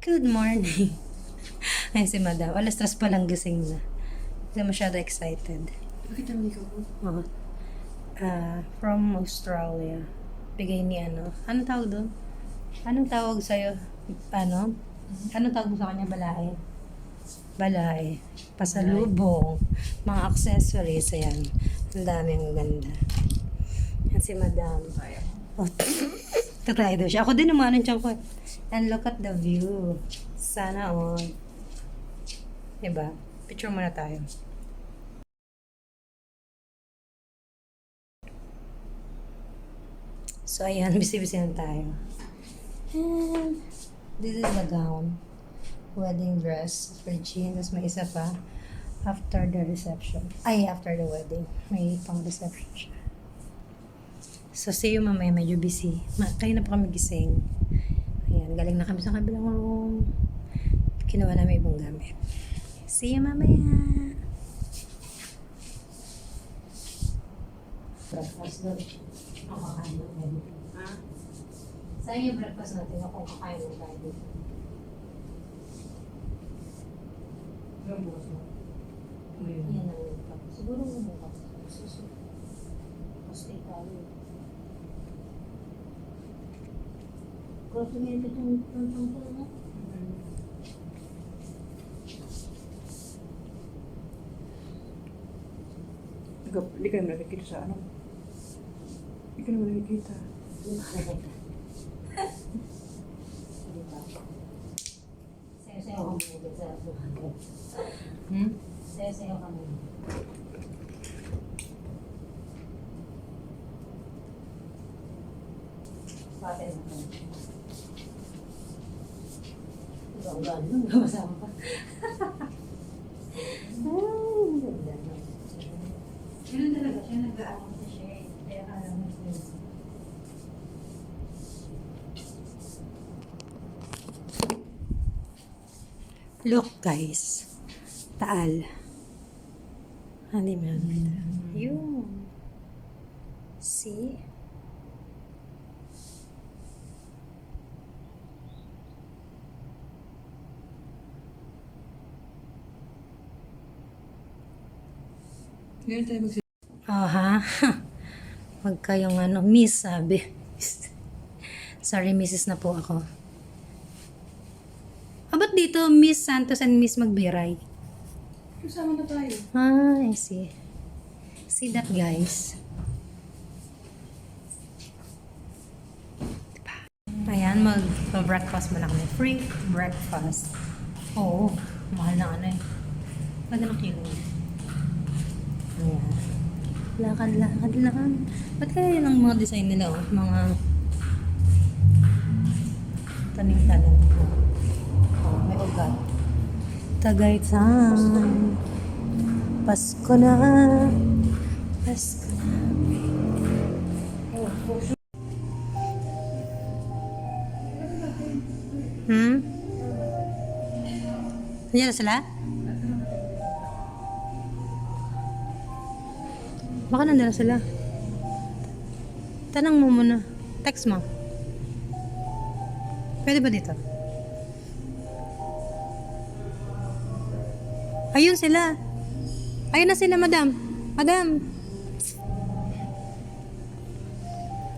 Good morning. Ay, si Madam. Alas 3 pa lang gising na. Hindi masyado excited. Bakit ang ikaw mo? Oo. From Australia. Bigay ni ano. Anong tawag doon? Anong tawag sa'yo? Ano? Anong tawag mo sa kanya? Balae? Balae. Pasalubong. Mga accessories. Ayan. Ang daming ganda. Yan si Madam. Oh, tatry daw siya. Ako din naman ang tiyan ko. And look at the view. Sana all. Diba? Picture muna tayo. So, ayan. Busy-busy na tayo. And this is the gown. Wedding dress for Jean. Tapos may isa pa. After the reception. Ay, after the wedding. May pang reception siya. So, see you mamaya. Medyo busy. Kaya na pa kami gising. Ayan. Galing na kami sa kabilang room. Kinuha namin ibang gamit. See you mamaya. Breakfast doon. Ako kakain ng tayo. Ha? Saan yung breakfast natin? Ako kakain ng tayo. Yung bukas mo. Yan ang lupa. Siguro mo bukas. Stay tayo. Kasi ngayon itong tungkol na. Hindi ka naman nakikita sa ano. Hindi ka naman nakikita. Sayo-sayo kami dito sa buhay. Sayo-sayo kami. Pati na kami. Ang gano'n, masama pa. Ay, ganda na. Ganun talaga siya, nag-aaral sa shade. Kaya alam mo siya. Look guys. Taal. Hindi mo nakita. Yun. See? Ngayon tayo magsisimula. Aha. Wag kayong miss sabi. Sorry, Mrs. na po ako. Ba't dito, Miss Santos and Miss Magbiray? Kasama na tayo. I see. See that, guys? Diba? Ayan, mag-breakfast muna kami. Free breakfast. Oo, mahal na eh. Ganda ng kilo. Ayan. Lakad-lakad lang. Ba't kaya yun ang mga design nila, oh? Mga tanim-tanim. Oh, may ugat. Tagaytan. Pasko na. Pasko na. Nandiyan na sila? Baka nandun na sila. Tanang mo muna. Text mo. Pwede ba dito? Ayun sila. Ayun na sila, madam. Madam.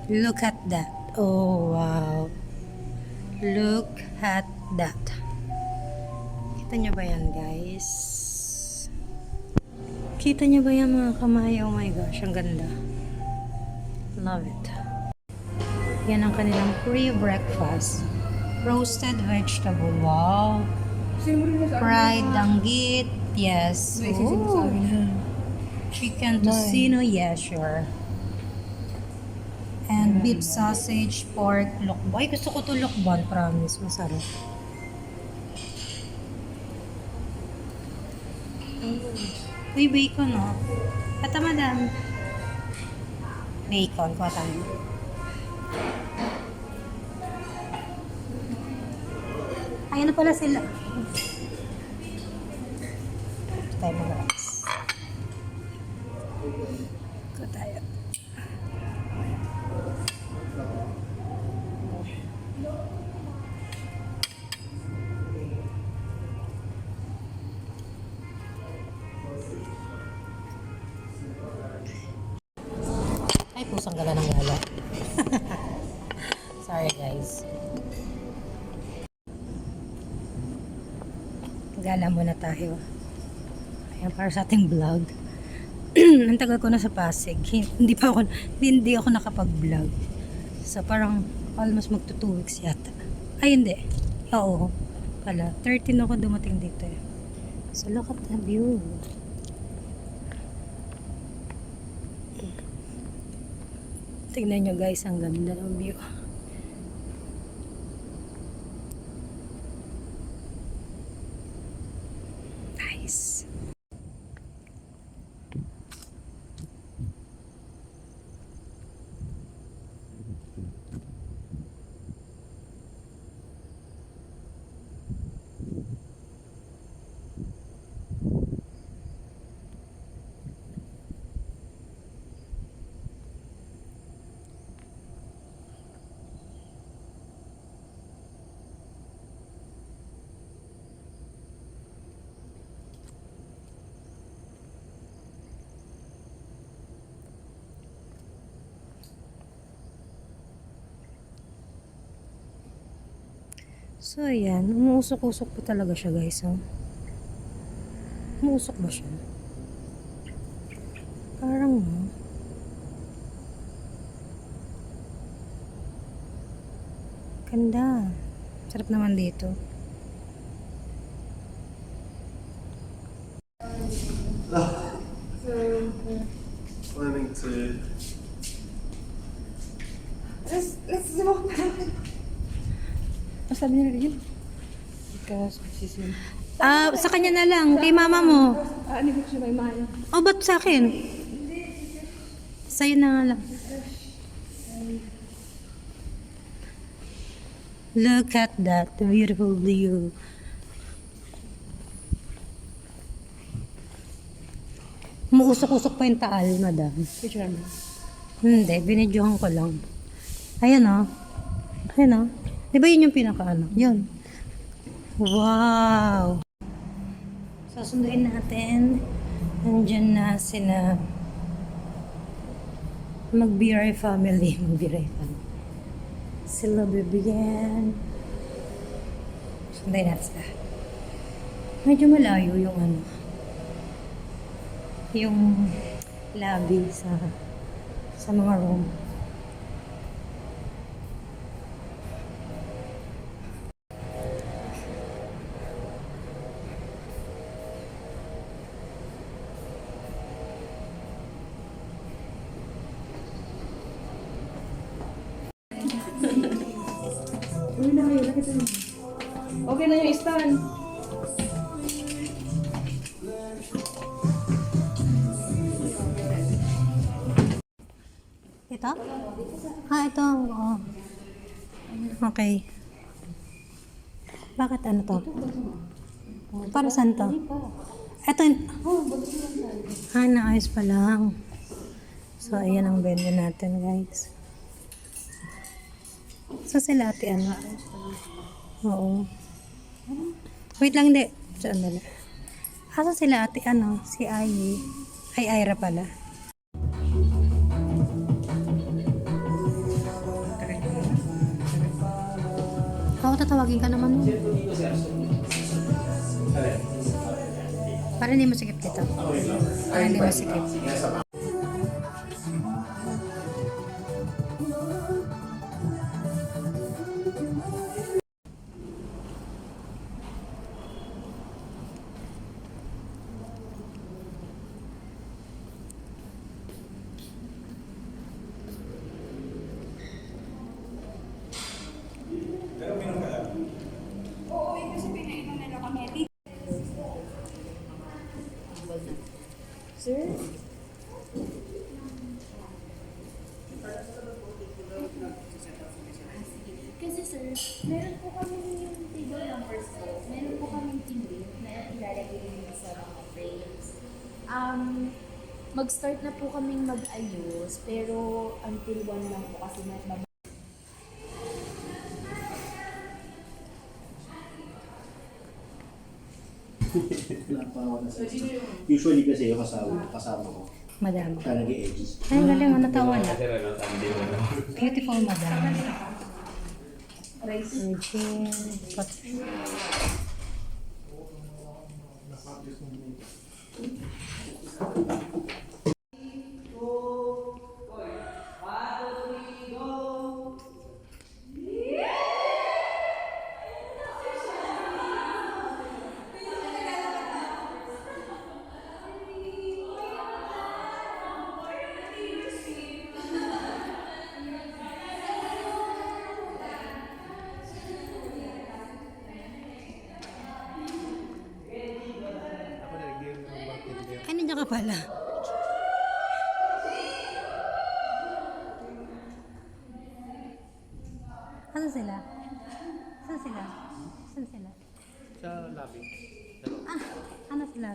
Look at that. Oh, wow. Look at that. Kita nyo ba yan, guys? Kita nyo ba yan, mga kamay? Oh my gosh, ang ganda. Love it. Yan ang kanilang free breakfast. Roasted vegetable. Wow. Fried danggit. Yes. Ooh. Chicken tocino. Yeah, sure. And beef sausage, pork, lokbo. Ay, gusto ko to lokbon. Promise. Masarap. Uy, bacon, oh. Ito, madam. Bacon. Kuha tayo. Ayan na pala sila. Ito tayo mag-rice. Ito tayo. Naubusan ka na ng gala. Sorry guys. Gala muna tayo. Ayan, para sa ating vlog. Ang tagal ko na sa Pasig. Hindi ako nakapag-vlog. So parang almost magto 2 weeks yata. Ay hindi. Oo. Pala, 13 ako dumating dito eh. So look at the view. Tignan nyo guys, ang ganda ng view. Nice. So, ayan. Umuusok-usok po talaga siya, guys. Oh. Umuusok ba siya? Parang, no? Ganda. Sarap naman dito. Planning to. Let's walk now. Ang sabi niya rin yun? Because she's in. Sa kanya na lang. Kay mama mo. Ano ko siya may maya? Oh, ba't sa akin? Sa'yo na nga lang. Look at that beautiful view. Umuusok-usok pa yung taal, madam. Picture mo. Hindi, binidyohan ko lang. Ayan o. Ayan o. Di ba yun yung pinaka-ano? Yun. Wow! Sasunduin natin. Nandyan na sila Magbiray family. Magbiray family. Sila bibigyan. Sunday natin sila. Medyo malayo yung ano. Yung lobby sa mga room. Uy na kayo, nakita niyo. Okay na yung stand. Ito? Ito. Oo. Okay. Bakit ano to? Para saan to? Ito. Naayos pa lang. So, ayan ang venue natin, guys. So, sila ate ano? Oo. Wait lang, hindi. Saan nila? Asa sila ate ano? Si Ai. Ay, Ira pala. Oo, tatawagin ka naman mo. Para hindi masikip dito. Para hindi masikip. Sir? Kasi sir, meron po kami yung table numbers po. Meron po kami team lead na ilalagay din sa mga frames. Mag-start na po kaming mag-ayos, pero until 1 lang po kasi Usually kasi yung kasama ko. Madam. Siya nag-i-edge. Ay, ang galing. Ano tawa na? Kasi ano, Sunday mo na. Beautiful madam. Rice. Virgin. Ay, nandiyan ka pala. Saan sila? Saan sila? Saan sila? Sa lobby. Ah, ano sila?